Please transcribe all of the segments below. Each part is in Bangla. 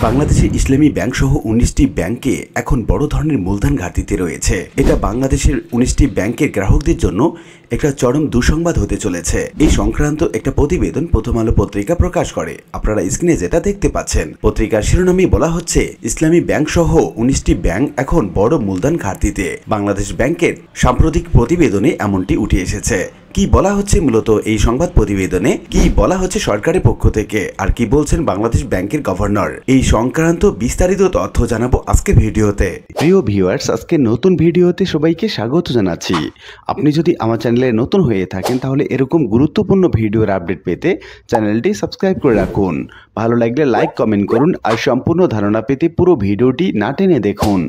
বাংলাদেশের ইসলামী ব্যাংক সহ 19টি ব্যাংকে এখন বড় ধরনের মূলধন ঘাটতিতে রয়েছে। এটা বাংলাদেশের 19টি ব্যাংকের গ্রাহকদের জন্য একটা চরম দুঃসংবাদ হতে চলেছে। এই সংক্রান্ত একটা প্রতিবেদন প্রথম আলো পত্রিকা প্রকাশ করে। আপনারা স্ক্রিনে যেটা দেখতে পাচ্ছেন, পত্রিকার শিরোনামে বলা হচ্ছে ইসলামী ব্যাংক সহ 19টি ব্যাংক এখন বড় মূলধন ঘাটতিতে। বাংলাদেশ ব্যাংকের সাম্প্রতিক প্রতিবেদনে এমনটি উঠে এসেছে। কি বলা হচ্ছে মূলত এই সংবাদ প্রতিবেদনে, কি বলা হচ্ছে সরকারের পক্ষ থেকে, আর কি বলছেন বাংলাদেশ ব্যাংকের গভর্নর, এই সংক্রান্ত বিস্তারিত তথ্য জানাবো আজকে ভিডিওতে। প্রিয় ভিউয়ার্স, আজকে নতুন ভিডিওতে সবাইকে স্বাগত জানাচ্ছি। আপনি যদি আমার চ্যানেলে নতুন হয়ে থাকেন তাহলে এরকম গুরুত্বপূর্ণ ভিডিওর আপডেট পেতে চ্যানেলটি সাবস্ক্রাইব করে রাখুন। ভালো লাগলে লাইক কমেন্ট করুন আর সম্পূর্ণ ধারণা পেতে পুরো ভিডিওটি না টেনে দেখুন।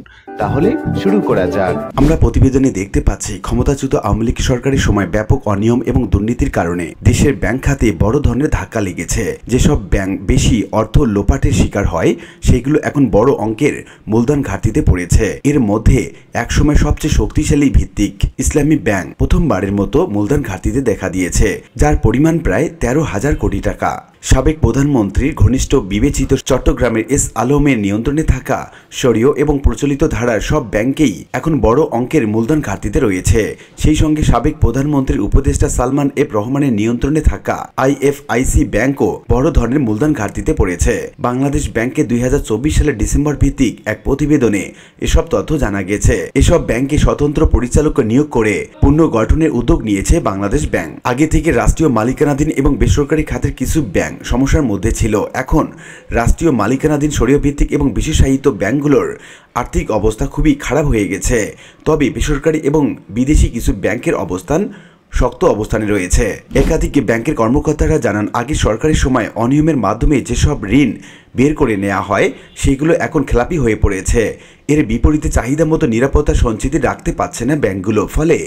তাহলে শুরু করা যাক। আমরা প্রতিবেদনে দেখতে পাচ্ছি ক্ষমতাচ্যুত আওয়ামী লীগ সরকারের সময় ব্যাপক অনিয়ম এবং দুর্নীতির কারণে দেশের ব্যাংক খাতে বড় ধরনের ধাক্কা লেগেছে। যেসব ব্যাংক বেশি অর্থ লোপাটের শিকার হয় সেগুলো এখন বড় অঙ্কের মূলধন ঘাটতিতে পড়েছে। এর মধ্যে একসময় সবচেয়ে শক্তিশালী ভিত্তিক ইসলামী ব্যাংক প্রথমবারের মতো মূলধন ঘাটতিতে দেখা দিয়েছে, যার পরিমাণ প্রায় 13,000 কোটি টাকা। সাবেক প্রধানমন্ত্রীর ঘনিষ্ঠ বিবেচিত চট্টগ্রামের এস আলমের নিয়ন্ত্রণে থাকা শরীয় এবং প্রচলিত ধারার সব ব্যাংকেই এখন বড় অঙ্কের মূলধন ঘাটতিতে রয়েছে। সেই সঙ্গে সাবেক প্রধানমন্ত্রীর উপদেষ্টা সালমান এফ রহমানের নিয়ন্ত্রণে থাকা আইএফআইসি ব্যাংকও বড় ধরনের মূলধন ঘাটতিতে পড়েছে। বাংলাদেশ ব্যাংকে 2024 সালের ডিসেম্বর ভিত্তিক এক প্রতিবেদনে এসব তথ্য জানা গেছে। এসব ব্যাংকে স্বতন্ত্র পরিচালক নিয়োগ করে পুনর্গঠনের উদ্যোগ নিয়েছে বাংলাদেশ ব্যাংক। আগে থেকে রাষ্ট্রীয় মালিকানাধীন এবং বেসরকারি খাতের কিছু ব্যাংক সমস্যার মধ্যে ছিল। এখন রাষ্ট্রীয় মালিকানাধীন শরীয় ভিত্তিক এবং বিশেষায়িত ব্যাংকগুলোর আর্থিক অবস্থা খুবই খারাপ হয়ে গেছে। তবে বেসরকারি এবং বিদেশি কিছু ব্যাংকের অবস্থান শক্ত অবস্থানে রয়েছে। একাধিক ব্যাংকের কর্মকর্তারা জানান, আগে সরকারের সময় অনিয়মের মাধ্যমে যেসব ঋণ বের করে নেওয়া হয় সেগুলো এখন খেলাপি হয়ে পড়েছে। এর বিপরীতে চাহিদা মতো নিরাপত্তা সঞ্চিতি রাখতে পারছে না ব্যাংকগুলো, ফলে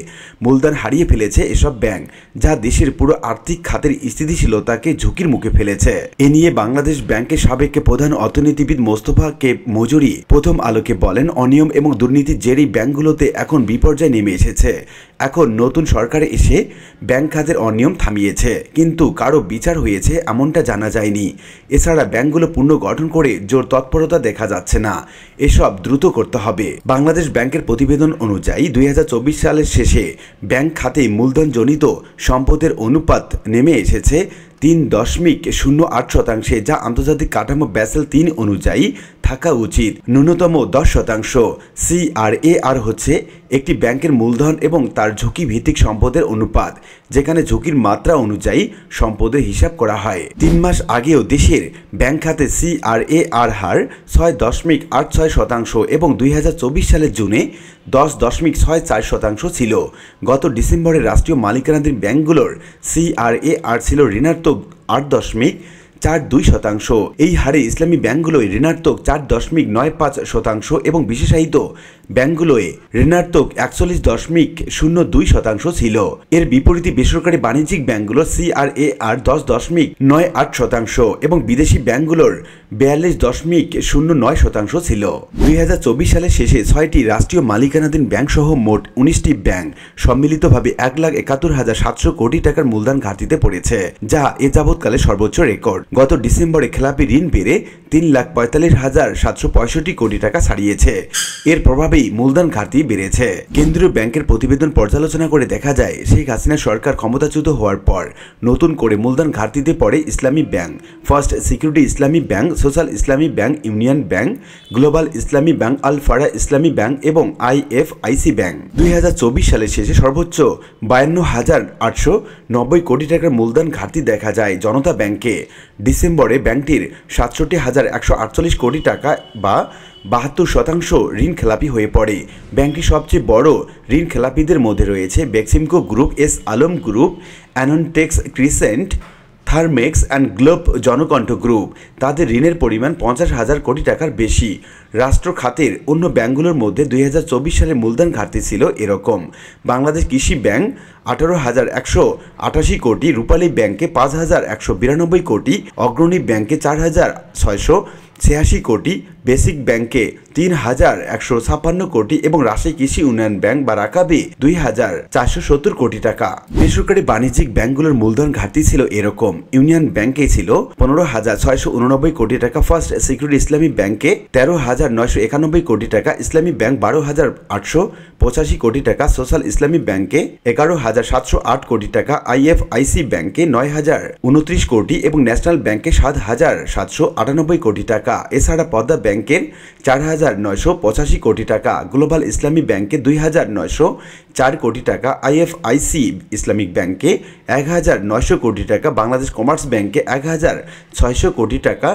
মূলধন হারিয়ে ফেলেছে এসব ব্যাংক, যা দেশের পুরো আর্থিক খাতের স্থিতিশীলতাকে ঝুঁকির মুখে ফেলেছে। এ নিয়ে বাংলাদেশ ব্যাংকের সাবেক প্রধান অর্থনীতিবিদ মোস্তফা কে মজুরি প্রথম আলোকে বলেন, অনিয়ম এবং দুর্নীতির জেরেই ব্যাংকগুলোতে এখন বিপর্যয় নেমে এসেছে। এখন নতুন সরকারে এসে ব্যাংক খাতের অনিয়ম থামিয়েছে, কিন্তু কারো বিচার হয়েছে এমনটা জানা যায়নি। এছাড়া ব্যাংকগুলো পুনর্গঠন করে জোর তৎপরতা দেখা যাচ্ছে না। এসব দ্রুত করতে হবে। বাংলাদেশ ব্যাংকের প্রতিবেদন অনুযায়ী 2024 সালের শেষে ব্যাংক খাতে মূলধনজনিত সম্পদের অনুপাত নেমে এসেছে 3.08%, যা আন্তর্জাতিক কাঠামো ব্যাসেল 3 অনুযায়ী থাকা উচিত ন্যূনতম 10%। CRAR হচ্ছে একটি ব্যাংকের মূলধন এবং তার ঝুঁকি ভিত্তিক সম্পদের অনুপাত, যেখানে ঝুঁকির মাত্রা অনুযায়ী সম্পদের হিসাব করা হয়। 3 মাস আগেও দেশের ব্যাংক খাতে CRAR হার 6.86% এবং 2024 সালের জুনে 10.64% ছিল। গত ডিসেম্বরে রাষ্ট্রীয় মালিকানাধীন ব্যাংকগুলোর CRAR ছিল ঋণাত্মক 8.42%। এই হারে ইসলামী ব্যাংকগুলোয় ঋণাত্মক 4.95% এবং বিশেষায়িত ব্যাংকগুলোয় ঋণাত্মক 41.02% ছিল। এর বিপরীতে বেসরকারি বাণিজ্যিক ব্যাংকগুলোর CRAR 10.98% এবং বিদেশি ব্যাংকগুলোর 42.09% ছিল। 2024 সালের শেষে 6টি রাষ্ট্রীয় মালিকানাধীন ব্যাংক সহ মোট 19টি ব্যাংক সম্মিলিতভাবে 1,71,700 কোটি টাকার মূলধন ঘাটতিতে পড়েছে, যা এ যাবৎকালে সর্বোচ্চ রেকর্ড। গত ডিসেম্বরে খেলাপি ঋণ বেড়ে 3,45,765 কোটি টাকা ছাড়িয়েছে। এর প্রভাবেই মূলধন ঘাটতি বেড়েছে। কেন্দ্রীয় ব্যাংকের প্রতিবেদন পর্যালোচনা করে দেখা যায়, শেখ হাসিনা সরকার ক্ষমতাচ্যুত হওয়ার পর নতুন করে মূলধন ঘাটতিতে পড়ে ইসলামী ব্যাংক, ফার্স্ট সিকিউরিটি ইসলামী ব্যাংক, সোশ্যাল ইসলামী ব্যাংক, ইউনিয়ন ব্যাংক, গ্লোবাল ইসলামী ব্যাংক, আল ফারা ইসলামী ব্যাংক এবং আইএফআইসি ব্যাংক। 2024 সালের শেষে সর্বোচ্চ 52,890 কোটি টাকার মূলধন ঘাটতি দেখা যায় জনতা ব্যাংকে। ডিসেম্বরে ব্যাংকটির 67,148 কোটি টাকা বা 72% ঋণ খেলাপি হয়ে পড়ে। ব্যাংকটির সবচেয়ে বড় ঋণ খেলাপিদের মধ্যে রয়েছে Beximco group, S Alam group, Anontex crescent, Thermex and globe Janakantha group. তাদের ঋণের পরিমাণ 50,000 কোটি টাকার বেশি। রাষ্ট্র খাতের অন্য ব্যাংকগুলোর মধ্যে 2024 সালে মূলধন ঘাটতি ছিল এরকম: বাংলাদেশ কৃষি ব্যাংক 18,188 কোটি, রূপালী ব্যাংকে 5,192 কোটি, অগ্রণী ব্যাংকে 4,600 86 কোটি, বেসিক ব্যাংকে 3,156 কোটি এবং রাজশাহী কৃষি উন্নয়ন ব্যাংক বা রাকাবে 2,470 কোটি টাকা। বেসরকারি বাণিজ্যিক ব্যাংকগুলোর মূলধন ঘাটতি ছিল এরকম: ইউনিয়ন ব্যাংকে ছিল 15,689 কোটি টাকা, ফার্স্ট সিকিউরিটি ইসলামী ব্যাংকে 13,991 কোটি টাকা, ইসলামী ব্যাংক 12,885 কোটি টাকা, সোশ্যাল ইসলামী ব্যাংকে 11,708 কোটি টাকা, IFIC ব্যাংকে 9,029 কোটি এবং ন্যাশনাল ব্যাংকে 7,798 কোটি টাকা। এছাড়া পদ্মা ব্যাংকের 4,985 কোটি টাকা, গ্লোবাল ইসলামী ব্যাংকে 2,904 কোটি টাকা, IFIC ইসলামিক ব্যাংকে 1,900 কোটি টাকা, বাংলাদেশ কমার্স ব্যাংকে 1,600 কোটি টাকা,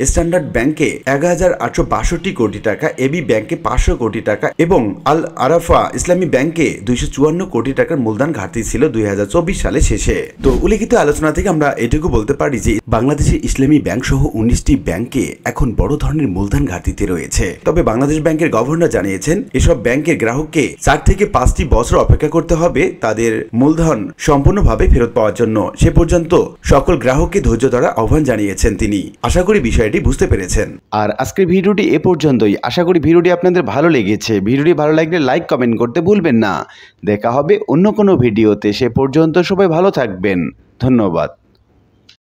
স্ট্যান্ডার্ড ব্যাংকে 1,862 কোটি টাকা, এবি ব্যাংকে 500 কোটি টাকা এবং আল আরাফা ইসলামী ব্যাংকে 254 কোটি টাকার মূলধন ঘাটতি ছিল 2024 সালে শেষে। তো উল্লেখিত আলোচনা থেকে আমরা এটুকু বলতে পারি যে বাংলাদেশের ইসলামী ব্যাংক সহ 19টি ব্যাংকে এখন বড় ধরনের মূলধন ঘাটতিতে রয়েছে। তবে বাংলাদেশ ব্যাংকের গভর্নর জানিয়েছেন এসব ব্যাংকের গ্রাহককে 4 থেকে 5টি বছর অপেক্ষা করতে হবে তাদের মূলধন সম্পূর্ণভাবে ফেরত পাওয়ার জন্য। সে পর্যন্ত সকল গ্রাহককে ধৈর্য ধরার আহ্বান জানিয়েছেন তিনি। আশা করি বিষয়টি বুঝতে পেরেছেন। আর আজকের ভিডিওটি এ পর্যন্তই। আশা করি ভিডিওটি আপনাদের ভালো লেগেছে। ভিডিওটি ভালো লাগলে লাইক কমেন্ট করতে ভুলবেন না। দেখা হবে অন্য কোনো ভিডিওতে। সে পর্যন্ত সবাই ভালো থাকবেন। ধন্যবাদ।